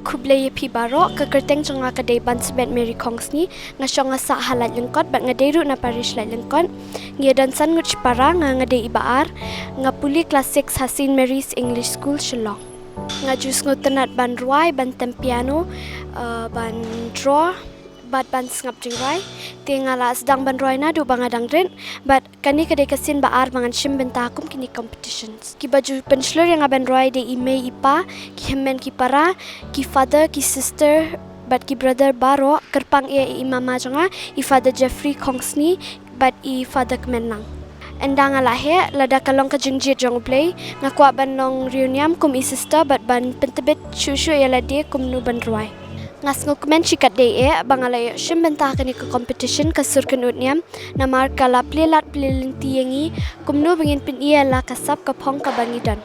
kublay pi baro ke kerteng jonga kadai Bansabet Mary Kongs ni ngasong ngasa halat lengkot bat ngaderu na parish lai lengkot ngia dan san nguch para ngadai ibaar ngapuli kelas 6 Hasin Mary's English School Shillong ngajus ngutenat ban rwai ban tempiano ban draw bat ban ngap jingrai tingala sedang ban rwai na du bangadang rin bat kani kadai kasin baar mangan shim bentakum kini competitions ki baju penslur yang ban rwai de email ipa ki hemen ki para ki father ki sister bat ki brother baro kerpang e mama jonga i father Jeffrey Kongsni bat i father kemenang endang alahe lada kalong ka jingrit jong play ngakwa ban nong reunion kum i sister bat ban pentebet shushu yala de kum nu ban rwai ngas ngokumen chikat de Meghalaya shim bentah kani ke competition Ka Sur Kynud Niam namar kala plelat plelinti yengi kumnu bengin pin ia la kasap kapong ka bangidan.